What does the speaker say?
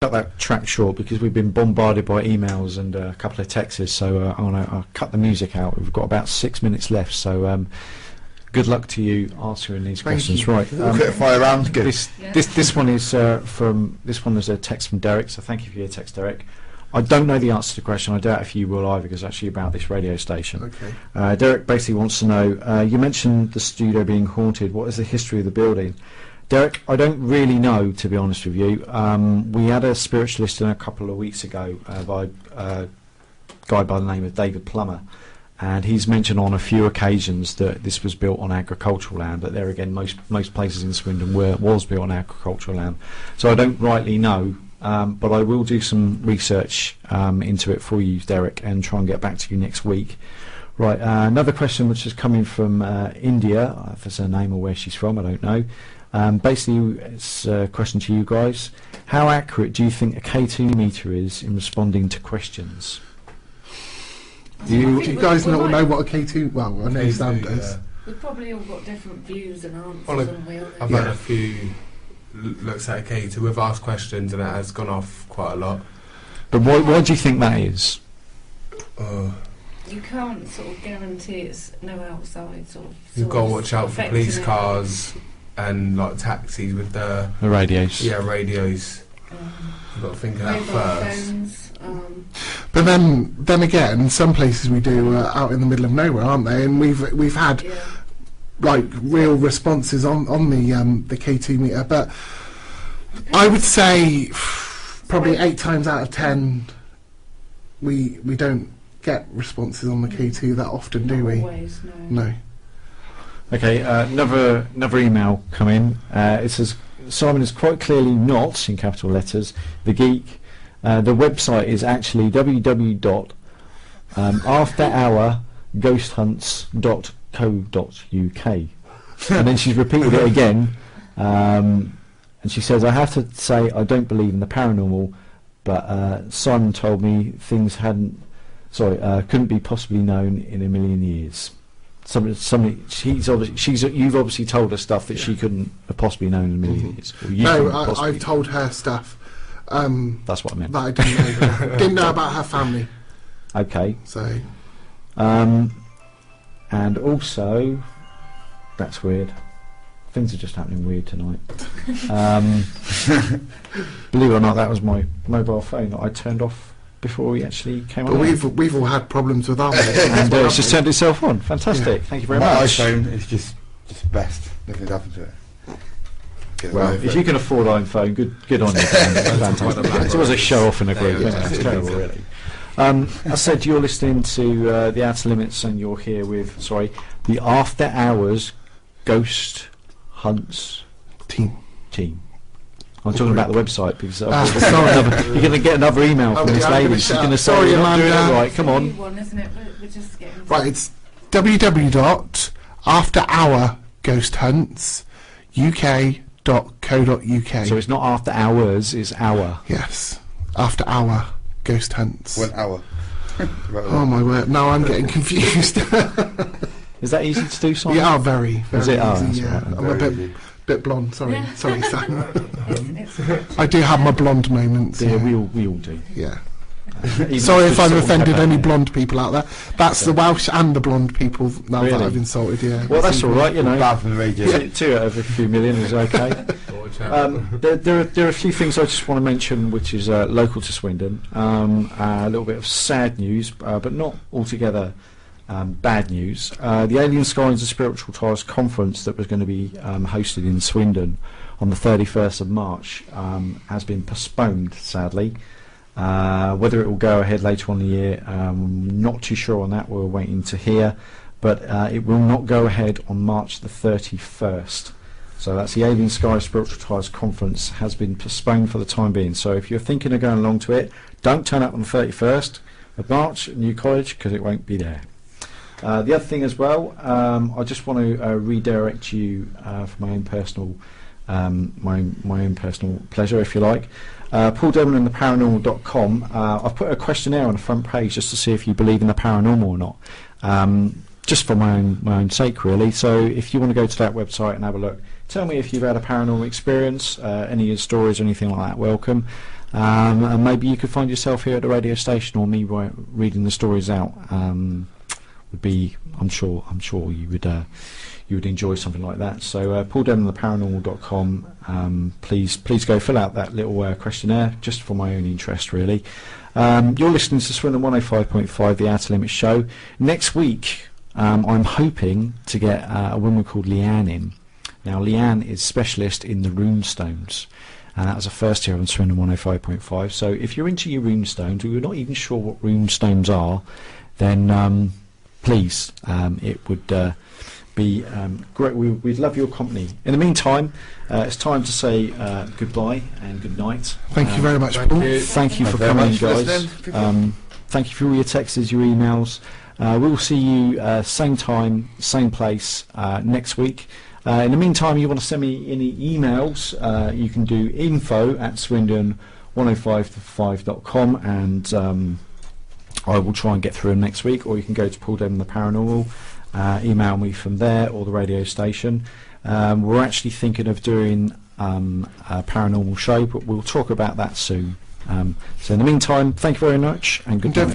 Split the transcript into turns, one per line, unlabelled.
cut that track short because we've been bombarded by emails and a couple of texts, so I'll cut the music out. We've got about 6 minutes left, so good luck to you answering these questions. Right,
quick fire round. Good.
This one is there's a text from Derek, so thank you for your text, Derek. I don't know the answer to the question. I doubt if you will either, because it's actually about this radio station.
Okay.
Derek basically wants to know, you mentioned the studio being haunted. What is the history of the building? Derek, I don't really know, to be honest with you. We had a spiritualist in a couple of weeks ago by a guy by the name of David Plummer, and he's mentioned on a few occasions that this was built on agricultural land, but there again, most places in Swindon was built on agricultural land. So I don't rightly know, but I will do some research into it for you, Derek, and try and get back to you next week. Right, another question which is coming from India, if it's her name or where she's from, I don't know. Basically, it's a question to you guys. How accurate do you think a K2 meter is in responding to questions?
Do you guys know what a K2? Well, I know Sam does.
We've probably all got different views and answers,
Well,
haven't we?
I've had a few looks at a K2. We've asked questions and it has gone off quite a lot.
But why do you think that is?
You can't sort of guarantee it's no outside sort of.
You've got to watch out for
affecting
police
it.
cars and like taxis with the
radios.
Yeah, radios. You've got to think of that
Mobile
first.
phones,
But then again, some places we do are out in the middle of nowhere, aren't they? And we've had like real responses on the K2 meter, but I would say probably 8 times out of 10 we don't get responses on the K2 that often, do we?
Always, no.
Okay, another email come in. It says Simon is quite clearly not, in capital letters, the geek. The website is actually www.afterhourghosthunts.co.uk. And then she's repeated it again, and she says, I have to say I don't believe in the paranormal, but Simon told me things couldn't be possibly known in a million years. You've obviously told her stuff that she couldn't have possibly known in a million years.
No, I've told her stuff.
That's what I meant.
That I didn't know. Didn't know about her family.
Okay.
So.
And also, that's weird. Things are just happening weird tonight. Believe it or not, that was my mobile phone that I turned off before we actually came on.
But we've all had problems with ours.
And it's just turned itself on. Fantastic. Yeah. Thank you very much.
My iPhone is just best. Nothing's happened to it.
Well, if you can afford iPhone, good on you. Fantastic. It was a show off in a group. It's terrible, really. I said you're listening to the Outer Limits, and you're here with the After Hours Ghost Hunts team. I'm talking about the website because you're going to get another email from this lady. She's going to say, "You're not doing it right. Come on."
We're just getting
right, it's www.afterhourghosthunts.uk.co.uk.
So it's not after hours; it's hour.
Yes, after hour ghost hunts.
1 hour.
Oh my word! Now I'm getting confused.
Is that easy to do, Simon?
Yeah, very, very
Is it?
easy.
Right.
I'm a bit blonde. Sorry, Sam. I do have my blonde moments.
Yeah, we all do.
Yeah. Sorry if I've offended any blonde people out there. That's the Welsh and the blonde people now that I've insulted. Yeah.
Well, that's all right. You know,
bad from the radio.
2 out of a few million is okay. There are a few things I just want to mention, which is local to Swindon. A little bit of sad news, but not altogether bad news. The Alien Skies and Spiritual Ties conference that was going to be hosted in Swindon on the 31st of March has been postponed, sadly. Whether it will go ahead later on in the year, not too sure on that. We're waiting to hear, but it will not go ahead on March the 31st. So that's the Alien Skies Spiritual Ties conference has been postponed for the time being. So if you're thinking of going along to it, don't turn up on the 31st of March at New College, because it won't be there. The other thing as well, I just want to redirect you for my own personal pleasure, if you like. Paul Devlin and theparanormal.com. I've put a questionnaire on the front page just to see if you believe in the paranormal or not, just for my own sake, really. So if you want to go to that website and have a look, tell me if you've had a paranormal experience, any stories or anything like that. Welcome. and maybe you could find yourself here at the radio station, or me reading the stories out. Would be, I'm sure you would enjoy something like that. So pauldenontheparanormal.com. Please go fill out that little questionnaire, just for my own interest, really. You're listening to Swindon 105.5, the Outer Limits show. Next week, I'm hoping to get a woman called Leanne in. Now, Leanne is specialist in the runestones, and that was a first here on Swindon 105.5. So if you're into your runestones, or you're not even sure what runestones are, then please, it would be great. We'd love your company. In the meantime, it's time to say goodbye and good night.
Thank you very much, Paul.
Thank you for coming, guys. Thank you for all your texts, your emails. We'll see you same time, same place next week. In the meantime, you want to send me any emails, you can do info@swindon105.5.com, and I will try and get through them next week, or you can go to Paul Denman the Paranormal, email me from there, or the radio station. We're actually thinking of doing a paranormal show, but we'll talk about that soon. So in the meantime, thank you very much, and good night.